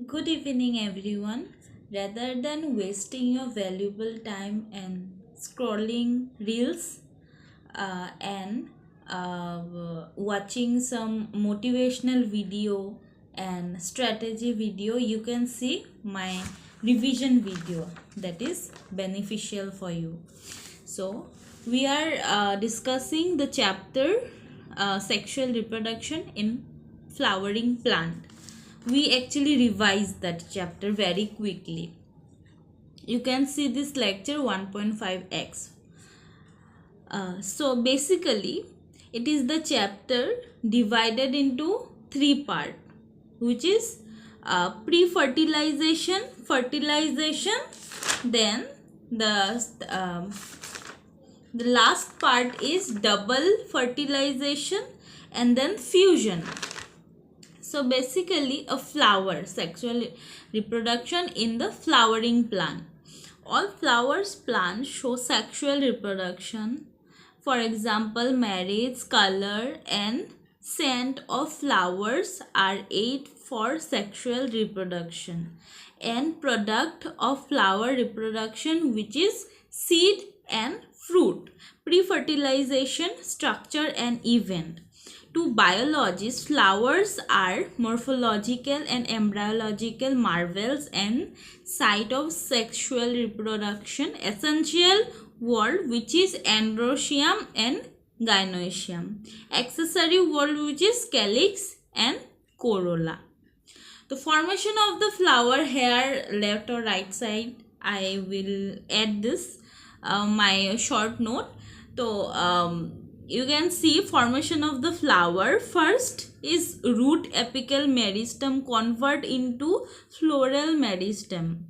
Good evening, everyone. Rather than wasting your valuable time and scrolling reels and watching some motivational video and strategy video, you can see my revision video that is beneficial for you. So, we are discussing the chapter sexual reproduction in flowering plant. We actually revised that chapter very quickly. You can see this lecture 1.5x. So basically it is the chapter divided into three parts, which is pre-fertilization, fertilization, then the the last part is double fertilization, and then fusion. So basically a flower, sexual reproduction in the flowering plant. All flowers plants show sexual reproduction. For example, marriage, color and scent of flowers are aid for sexual reproduction. And product of flower reproduction, which is seed and fruit. Pre-fertilization, structure and event. To biologists, flowers are morphological and embryological marvels and site of sexual reproduction, essential word which is androecium and gynoecium, accessory word which is calyx and corolla. The formation of the flower, here left or right side, I will add this my short note. So you can see formation of the flower. First is root apical meristem convert into floral meristem.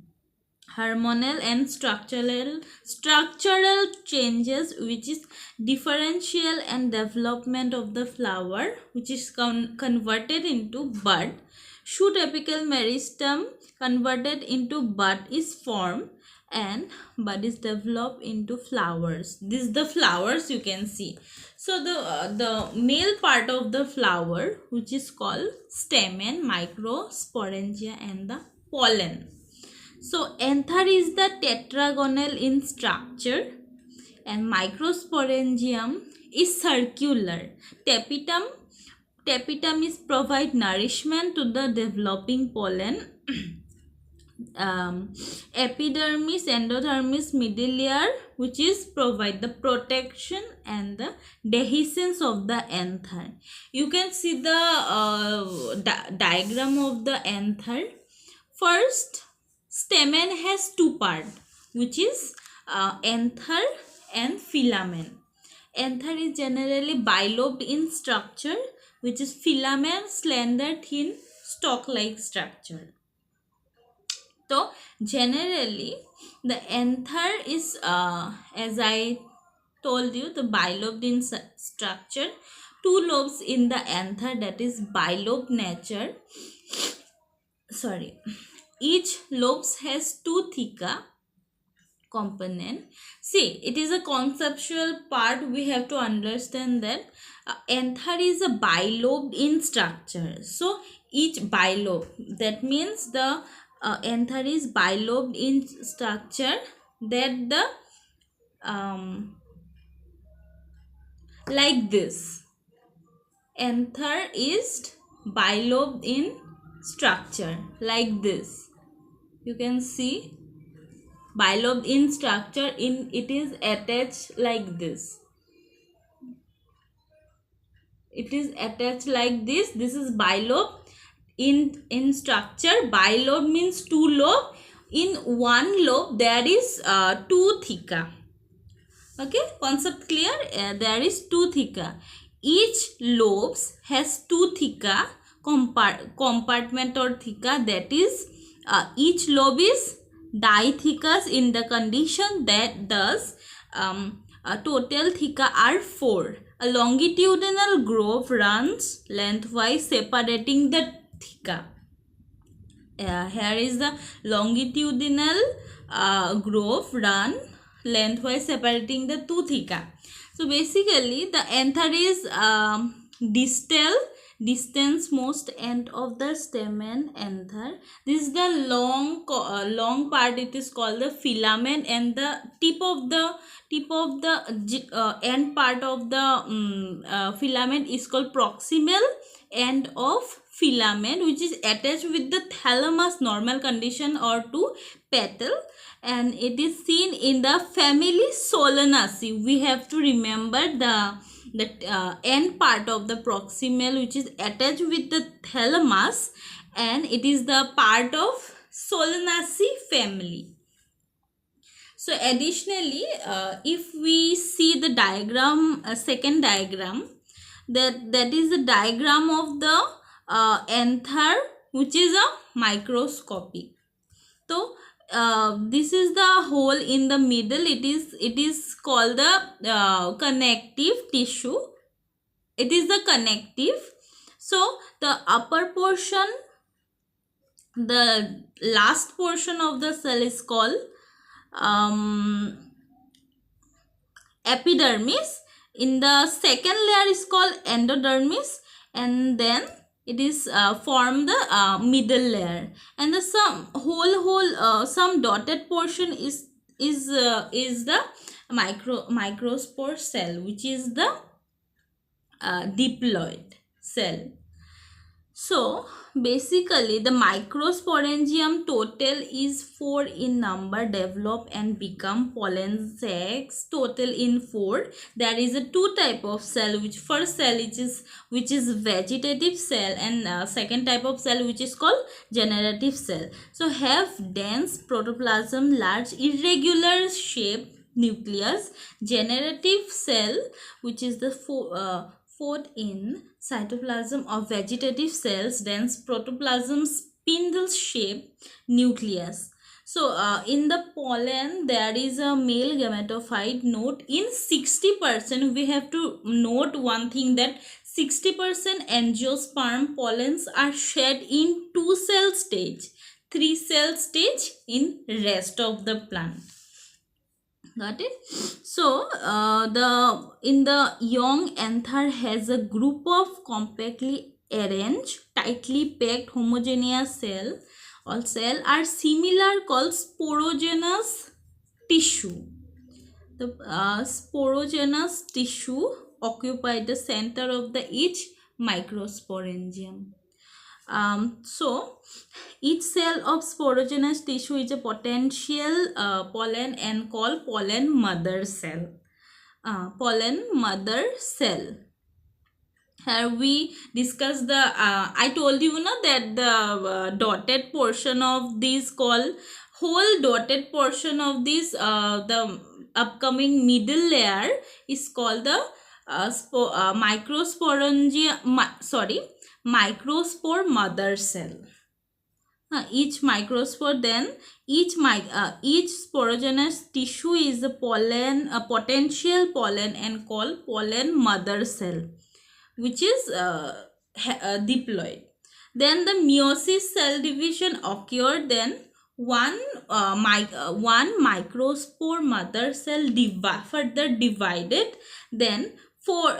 Hormonal and structural changes, which is differential and development of the flower, which is converted into bud. Shoot apical meristem converted into bud is formed and bud is developed into flowers. This is the flowers you can see. So the male part of the flower, which is called stamen, microsporangia and the pollen. So anther is the tetragonal in structure and microsporangium is circular. Tapetum is provide nourishment to the developing pollen. Epidermis, endodermis, middle layer, which is provide the protection and the dehiscence of the anther. You can see the diagram of the anther. First, stamen has two parts, which is anther and filament. Anther is generally bilobed in structure, which is filament slender thin stalk-like structure. So generally the anther is as I told you, the bilobed in structure. Two lobes in the anther, that is bilobed nature. Sorry, each lobes has two theca component. See, it is a conceptual part. We have to understand that anther is a bilobed in structure. So each bilobe, that means the anther is bilobed in structure, that the like this, anther is bilobed in structure like this. You can see bilobed in structure, in it is attached like this. It is attached like this. This is bilobe in structure. Bilobe means two lobe. In one lobe there is two theca. Okay, concept clear? There is two theca. Each lobes has two theca compartment or theca, that is each lobe is dithecous in the condition that thus total theca are 4. A longitudinal groove runs lengthwise separating the theca. Here is the longitudinal groove run lengthwise separating the two theca. So basically the anther is distal distance most end of the stamen anther. This is the long part. It is called the filament, and the tip of the end part of the filament is called proximal end of filament, which is attached with the thalamus normal condition or to petal, and it is seen in the family Solanaceae. We have to remember the end part of the proximal, which is attached with the thalamus, and it is the part of Solanaceae family. So additionally, if we see the diagram, second diagram, that is the diagram of the anther, which is a microscopic. So this is the hole in the middle. It is called the connective tissue. It is the connective. So the upper portion, the last portion of the cell is called epidermis. In the second layer is called endodermis, and then it is form the middle layer, and the some dotted portion is the microspore cell, which is the diploid cell. So basically the microsporangium total is 4 in number, develop and become pollen sacs, total in 4. There is a two type of cell, which first cell which is vegetative cell, and second type of cell which is called generative cell. So have dense protoplasm, large irregular shape nucleus. Generative cell, which is the fourth in cytoplasm of vegetative cells, dense protoplasm, spindle shape nucleus. So in the pollen there is a male gametophyte. Note in 60%, we have to note one thing, that 60% angiosperm pollens are shed in 2 cell stage, 3 cell stage in rest of the plant. Got it? So in the young anther has a group of compactly arranged, tightly packed homogeneous cell. All cell are similar, called sporogenous tissue. The sporogenous tissue occupy the center of the each microsporangium. So each cell of sporogenous tissue is a potential pollen and called pollen mother cell. Pollen mother cell. Here we discuss the I told you that the dotted portion of this whole dotted portion of this the upcoming middle layer is called the microspore mother cell. Each microspore, then each sporogenous tissue is a potential pollen and called pollen mother cell, which is diploid. Then the meiosis cell division occurred. Then one microspore mother cell further divided. Then four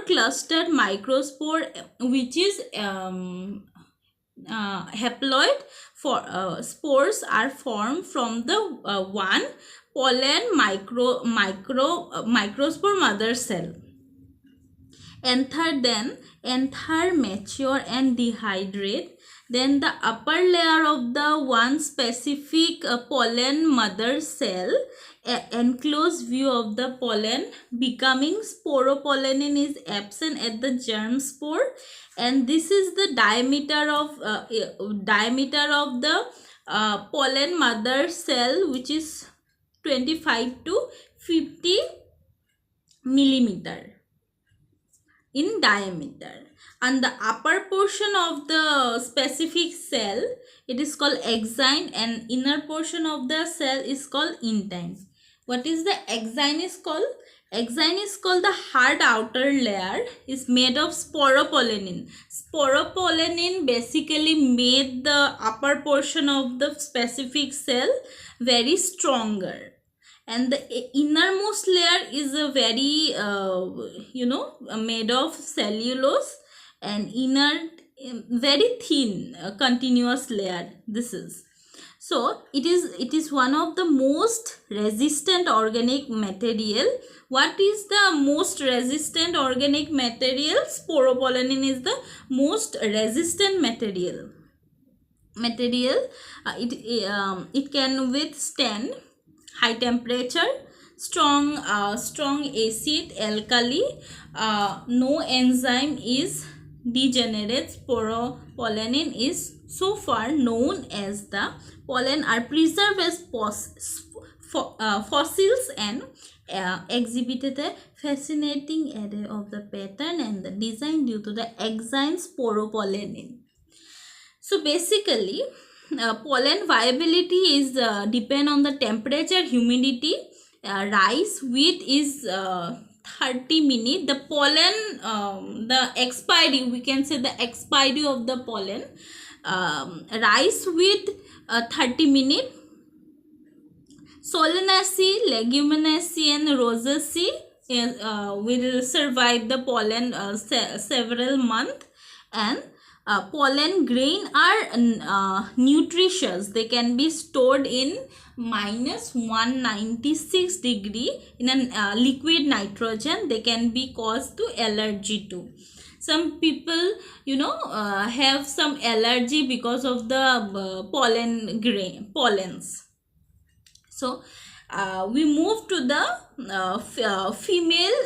clustered microspore, which is haploid spores are formed from the one pollen microspore mother cell. Anther mature and dehydrate. Then the upper layer of the one specific pollen mother cell, enclosed view of the pollen becoming sporopollenin is absent at the germ spore, and this is the diameter of the pollen mother cell, which is 25 to 50 millimeter in diameter. And the upper portion of the specific cell, it is called exine, and inner portion of the cell is called intine. What is the exine is called? Exine is called the hard outer layer, is made of sporopollenin. Sporopollenin basically made the upper portion of the specific cell very stronger, and the innermost layer is a very made of cellulose, an inert, very thin continuous layer. This is, so it is one of the most resistant organic material. What is the most resistant organic material? Sporopollenin is the most resistant material. It can withstand high temperature, strong acid, alkali. No enzyme is degenerates. Sporopollenin is so far known as the pollen are preserved as fossils and exhibited a fascinating array of the pattern and the design due to the enzyme sporopollenin. So basically, pollen viability is depend on the temperature, humidity. Rice wheat is 30 minutes. The pollen, the expiry, we can say the expiry of the pollen. Rice wheat 30 minutes. Solanaceae, leguminaceae and rosaceae will survive the pollen several months, and pollen grain are nutritious. They can be stored in minus 196 degree in a liquid nitrogen. They can be caused to allergy too. Some people, have some allergy because of the pollens. So we move to the female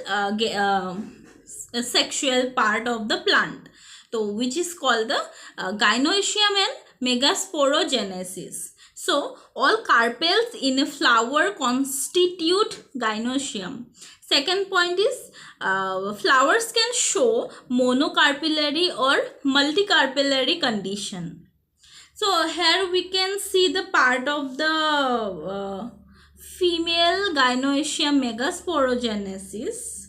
sexual part of the plant, so which is called the gynoecium and megasporogenesis. So all carpels in a flower constitute gynoecium. Second point is flowers can show monocarpellary or multicarpellary condition. So here we can see the part of the female gynoecium megasporogenesis.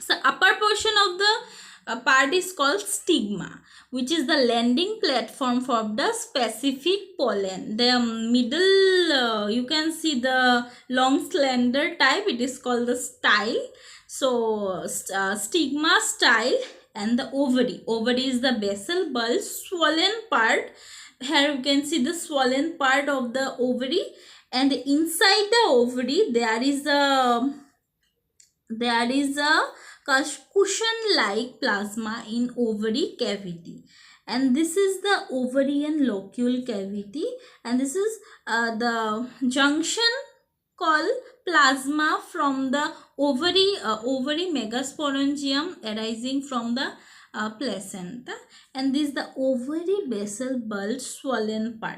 So upper portion of the part is called stigma, which is the landing platform for the specific pollen. The middle, you can see the long slender type, it is called the style. So stigma, style, and the ovary. Ovary is the basal bulge, swollen part. Here you can see the swollen part of the ovary, and inside the ovary there is a cushion-like plasma in ovary cavity, and this is the ovarian locule cavity, and this is the junction called plasma from the ovary megasporangium arising from the placenta, and this is the ovary basal bulge swollen part.